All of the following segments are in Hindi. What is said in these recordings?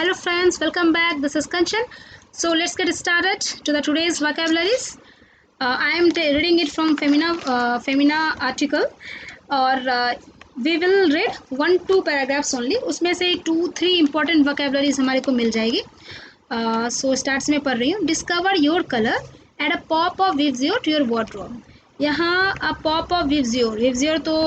Hello friends, welcome back. This is Kanchan. So let's get started to the today's vocabularies. I am reading it from Femina article और we will read 1-2 paragraphs only. उसमें से 2-3 important vocabularies हमारे को मिल जाएगी. So starts में पढ़ रही हूँ. Discover your color. Add a pop of vivzior to your wardrobe. यहाँ a pop of vivzior. Vivzior तो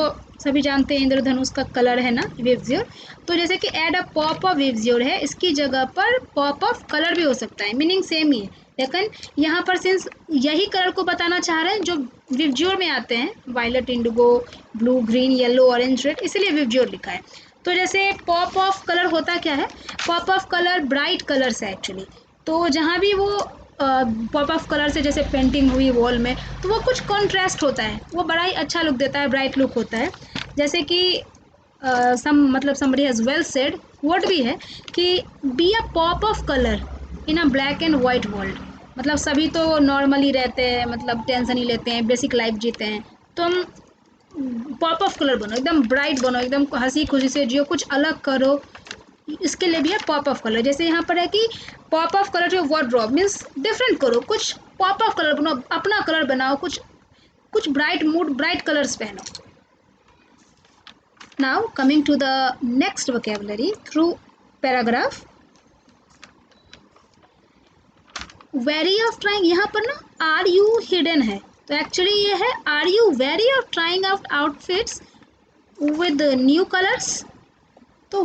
सभी जानते हैं इंद्रधनुष का कलर है ना विवजियर. तो जैसे कि एड अ पॉप ऑफ विवजियर है, इसकी जगह पर पॉप ऑफ कलर भी हो सकता है, मीनिंग सेम ही है. लेकिन यहाँ पर सिंस यही कलर को बताना चाह रहे हैं जो विवजियर में आते हैं, violet, indigo, blue, green, yellow, orange, red, इसीलिए विवजियर लिखा है. तो जैसे पॉप ऑफ कलर होता क्या है, pop of colour bright colours है एक्चुअली. तो जहाँ भी वो पॉप ऑफ कलर से जैसे पेंटिंग हुई वॉल में, तो वो कुछ कॉन्ट्रास्ट होता है, वो बड़ा ही अच्छा लुक देता है, ब्राइट लुक होता है. जैसे कि somebody has well said, word भी है कि be a pop of colour in a black and white world. मतलब सभी तो नॉर्मली रहते हैं, मतलब टेंशन ही लेते हैं, बेसिक लाइफ जीते हैं. तो हम पॉप ऑफ कलर बनो, एकदम ब्राइट बनो, एकदम हंसी खुशी से जियो, कुछ अलग करो, इसके लिए भी है पॉप ऑफ कलर. जैसे यहाँ पर है कि पॉप ऑफ कलर जो वार्डरोब मीन्स डिफरेंट करो, कुछ पॉप ऑफ कलर बनाओ, अपना कलर बनाओ, कुछ ब्राइट मूड, ब्राइट कलर्स पहनो. Now coming to the next vocabulary through paragraph. Wary of trying, यहाँ पर ना are you hidden है, तो एक्चुअली ये है are you wary of trying out outfits with new colors. तो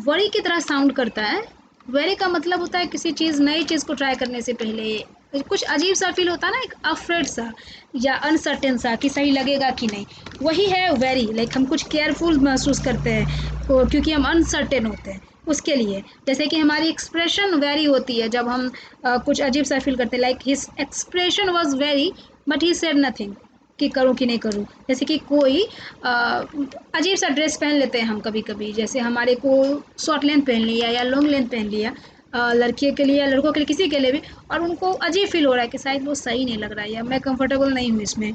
वरी की तरह साउंड करता है. वेरी का मतलब होता है किसी चीज़, नई चीज़ को ट्राई करने से पहले कुछ अजीब सा फील होता है ना, एक अफ्रेड सा या अनसर्टेन सा कि सही लगेगा कि नहीं, वही है वेरी. लाइक हम कुछ केयरफुल महसूस करते हैं क्योंकि हम अनसर्टेन होते हैं, उसके लिए. जैसे कि हमारी एक्सप्रेशन वेरी होती है जब हम कुछ अजीब सा फील करते हैं. Like his expression was very but he said nothing, कि करूँ कि नहीं करूँ. जैसे कि कोई अजीब सा ड्रेस पहन लेते हैं हम कभी कभी, जैसे हमारे को शॉर्ट लेंथ पहन लिया या लॉन्ग लेंथ पहन लिया, लड़कियों के लिए या लड़कों के लिए, किसी के लिए भी, और उनको अजीब फील हो रहा है कि शायद वो सही नहीं लग रहा है या मैं कंफर्टेबल नहीं हूँ इसमें,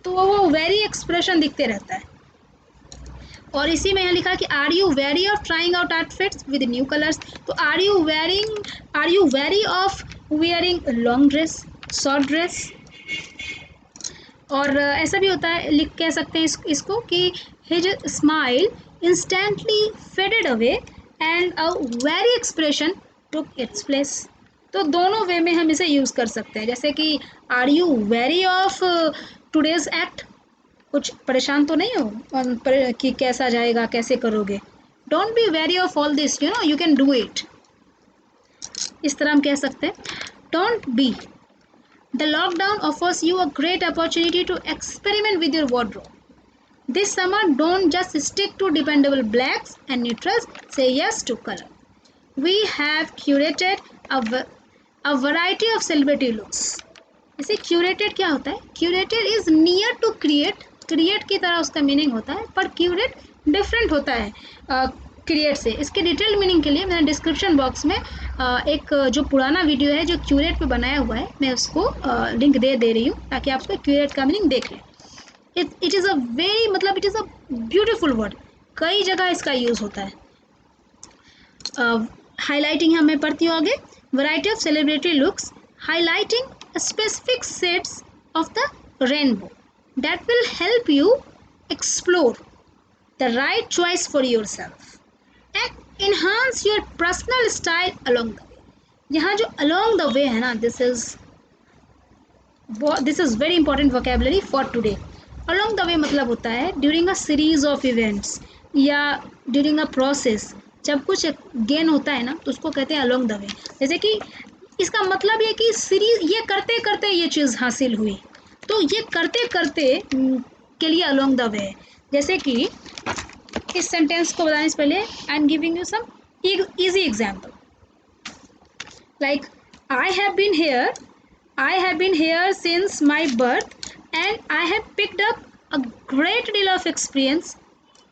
तो वो वेरी एक्सप्रेशन दिखते रहता है. और इसी में यहाँ लिखा कि are you very of trying out outfits with new colours. तो are you very of wearing long dress, short dress. और ऐसा भी होता है, कह सकते हैं इसको कि his smile instantly faded away and a very expression took its place. तो दोनों वे में हम इसे यूज़ कर सकते हैं. जैसे कि are you very of today's act, कुछ परेशान तो नहीं हो कि कैसा जाएगा, कैसे करोगे. Don't be very of all this, you can do it. इस तरह हम कह सकते हैं. Don't be. The lockdown offers you a great opportunity to experiment with your wardrobe. This summer, don't just stick to dependable blacks and neutrals. Say yes to color. We have curated a variety of celebrity looks. इसे curated क्या होता है? Curated is near to create. Create की तरह उसका मीनिंग होता है, पर curate डिफरेंट होता है क्रिएट से. इसके डिटेल मीनिंग के लिए मैंने डिस्क्रिप्शन बॉक्स में एक जो पुराना वीडियो है जो क्यूरेट पे बनाया हुआ है, मैं उसको लिंक दे रही हूँ ताकि आप उसको क्यूरेट का मीनिंग देख लें. इट इज़ अ वेरी, मतलब it is a beautiful word, कई जगह इसका यूज़ होता है. हाईलाइटिंग है, मैं पढ़ती हूँ आगे. Variety of celebrity looks highlighting specific sets of the rainbow that will help you explore the right choice for your self and enhance your personal style along the way. यहाँ जो along the way है ना, this is very important vocabulary for today. along the way मतलब होता है during a series of events या during a process. जब कुछ गेन होता है ना तो उसको कहते हैं along the way. जैसे कि इसका मतलब ये कि सीरीज, ये करते करते ये चीज़ हासिल हुई, तो ये करते करते के लिए along the way. जैसे कि इस सेंटेंस को बताने से पहले I am giving you some easy example. Like I have been here since my birth and I have picked up a great deal of experience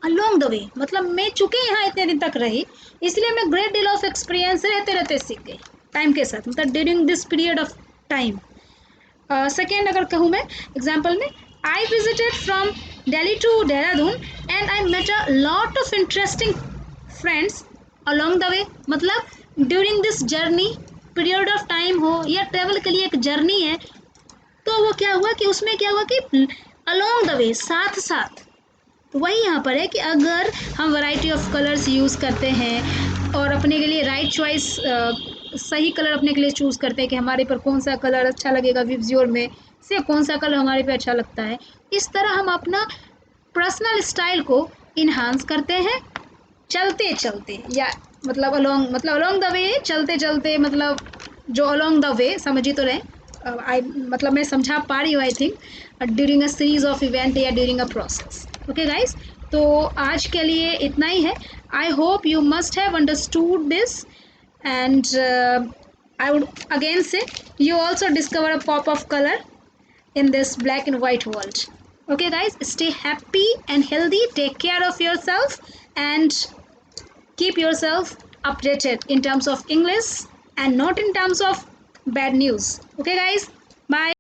along the way. मतलब मैं चूँकि यहाँ इतने दिन तक रही, इसलिए मैं great deal of experience रहते रहते सीख गई टाइम के साथ, मतलब during this period of time. Second अगर कहूँ मैं एग्जाम्पल में, I visited from Delhi to Dehradun and I met a lot of interesting friends along the way मतलब during this journey, period of time हो या ट्रेवल के लिए एक जर्नी है, तो वो क्या हुआ कि उसमें क्या हुआ कि along the way, साथ साथ। तो वही यहाँ पर है कि अगर हम वैरायटी ऑफ कलर्स यूज़ करते हैं और अपने के लिए राइट चॉइस, सही कलर अपने के लिए चूज़ करते हैं कि हमारे पर कौन सा कलर अच्छा लगेगा विजुअल में से, कौन सा कलर हमारे पे अच्छा लगता है, इस तरह हम अपना पर्सनल स्टाइल को इन्हांस करते हैं चलते चलते, या मतलब अलोंग द वे, चलते चलते, मतलब जो अलोंग द वे समझ ही तो रहे। आई मतलब मैं समझा पा रही हूँ I think, during a series of event या during a process. Okay guys, तो आज के लिए इतना ही है। I hope you must have understood this, and I would again say you also discover a pop of color in this black and white world. Okay guys, stay happy and healthy, take care of yourself, and keep yourself updated in terms of English and not in terms of bad news. Okay guys, bye.